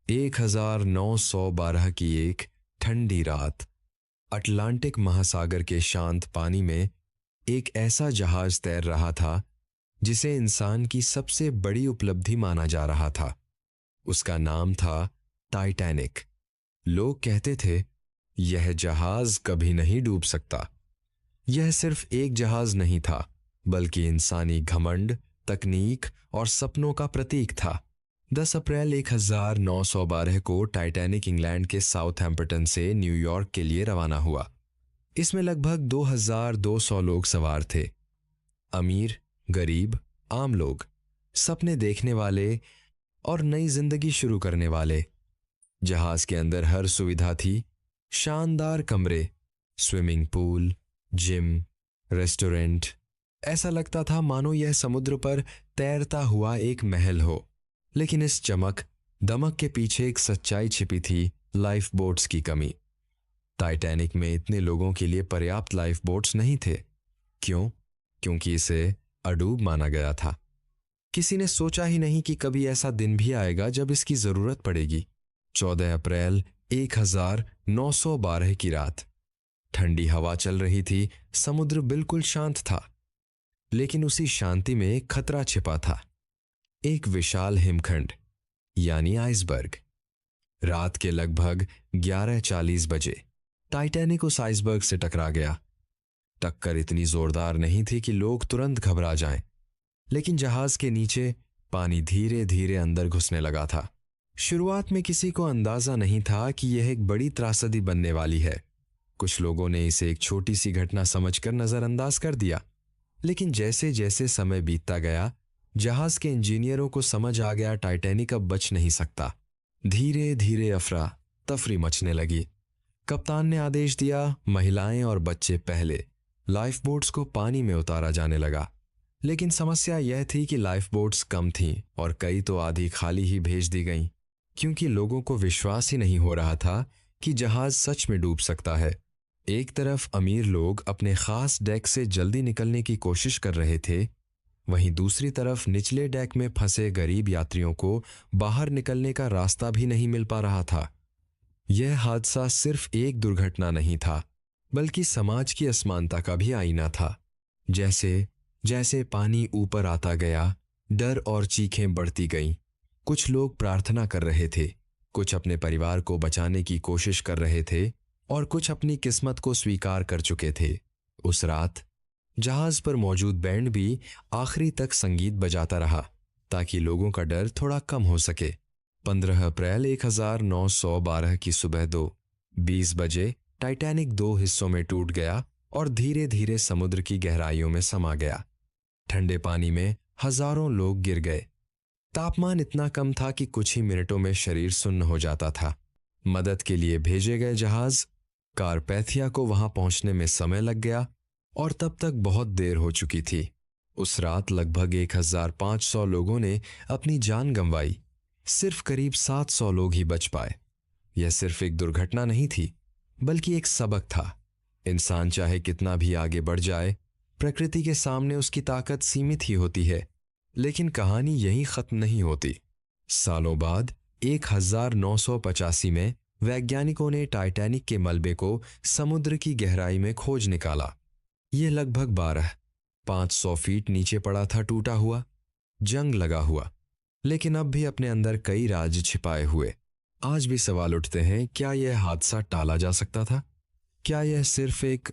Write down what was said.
1912 की एक ठंडी रात अटलांटिक महासागर के शांत पानी में एक ऐसा जहाज तैर रहा था जिसे इंसान की सबसे बड़ी उपलब्धि माना जा रहा था। उसका नाम था टाइटैनिक। लोग कहते थे यह जहाज कभी नहीं डूब सकता। यह सिर्फ एक जहाज नहीं था, बल्कि इंसानी घमंड, तकनीक और सपनों का प्रतीक था। 10 अप्रैल 1912 को टाइटैनिक इंग्लैंड के साउथहैम्पटन से न्यूयॉर्क के लिए रवाना हुआ। इसमें लगभग 2200 लोग सवार थे। अमीर, गरीब, आम लोग, सपने देखने वाले और नई जिंदगी शुरू करने वाले। जहाज के अंदर हर सुविधा थी। शानदार कमरे, स्विमिंग पूल, जिम, रेस्टोरेंट। ऐसा लगता था मानो यह समुद्र पर तैरता हुआ एक महल हो। लेकिन इस चमक दमक के पीछे एक सच्चाई छिपी थी, लाइफ बोट्स की कमी। टाइटैनिक में इतने लोगों के लिए पर्याप्त लाइफ बोट्स नहीं थे। क्यों? क्योंकि इसे अडूब माना गया था। किसी ने सोचा ही नहीं कि कभी ऐसा दिन भी आएगा जब इसकी जरूरत पड़ेगी। 14 अप्रैल 1912 की रात। ठंडी हवा चल रही थी, समुद्र बिल्कुल शांत था। लेकिन उसी शांति में एक खतरा छिपा था। एक विशाल हिमखंड, यानी आइसबर्ग। रात के लगभग 11:40 बजे टाइटैनिक उस आइसबर्ग से टकरा गया। टक्कर इतनी जोरदार नहीं थी कि लोग तुरंत घबरा जाएं, लेकिन जहाज के नीचे पानी धीरे धीरे अंदर घुसने लगा था। शुरुआत में किसी को अंदाजा नहीं था कि यह एक बड़ी त्रासदी बनने वाली है। कुछ लोगों ने इसे एक छोटी सी घटना समझकर नजरअंदाज कर दिया। लेकिन जैसे जैसे समय बीतता गया, जहाज के इंजीनियरों को समझ आ गया टाइटैनिक अब बच नहीं सकता। धीरे धीरे अफरा तफरी मचने लगी। कप्तान ने आदेश दिया, महिलाएं और बच्चे पहले। लाइफ बोट्स को पानी में उतारा जाने लगा। लेकिन समस्या यह थी कि लाइफ बोट्स कम थीं और कई तो आधी खाली ही भेज दी गईं, क्योंकि लोगों को विश्वास ही नहीं हो रहा था कि जहाज सच में डूब सकता है। एक तरफ अमीर लोग अपने खास डेक से जल्दी निकलने की कोशिश कर रहे थे, वहीं दूसरी तरफ निचले डेक में फंसे गरीब यात्रियों को बाहर निकलने का रास्ता भी नहीं मिल पा रहा था। यह हादसा सिर्फ एक दुर्घटना नहीं था, बल्कि समाज की असमानता का भी आईना था। जैसे जैसे पानी ऊपर आता गया, डर और चीखें बढ़ती गईं। कुछ लोग प्रार्थना कर रहे थे, कुछ अपने परिवार को बचाने की कोशिश कर रहे थे और कुछ अपनी किस्मत को स्वीकार कर चुके थे। उस रात जहाज पर मौजूद बैंड भी आखिरी तक संगीत बजाता रहा, ताकि लोगों का डर थोड़ा कम हो सके। 15 अप्रैल 1912 की सुबह 2:20 बजे टाइटैनिक 2 हिस्सों में टूट गया और धीरे धीरे समुद्र की गहराइयों में समा गया। ठंडे पानी में हजारों लोग गिर गए। तापमान इतना कम था कि कुछ ही मिनटों में शरीर सुन्न हो जाता था। मदद के लिए भेजे गए जहाज कारपैथिया को वहां पहुंचने में समय लग गया और तब तक बहुत देर हो चुकी थी। उस रात लगभग 1500 लोगों ने अपनी जान गंवाई। सिर्फ करीब 700 लोग ही बच पाए। यह सिर्फ एक दुर्घटना नहीं थी, बल्कि एक सबक था। इंसान चाहे कितना भी आगे बढ़ जाए, प्रकृति के सामने उसकी ताकत सीमित ही होती है। लेकिन कहानी यहीं खत्म नहीं होती। सालों बाद 1985 में वैज्ञानिकों ने टाइटैनिक के मलबे को समुद्र की गहराई में खोज निकाला। यह लगभग 500 फीट नीचे पड़ा था, टूटा हुआ, जंग लगा हुआ, लेकिन अब भी अपने अंदर कई राज छिपाए हुए। आज भी सवाल उठते हैं, क्या यह हादसा टाला जा सकता था? क्या यह सिर्फ एक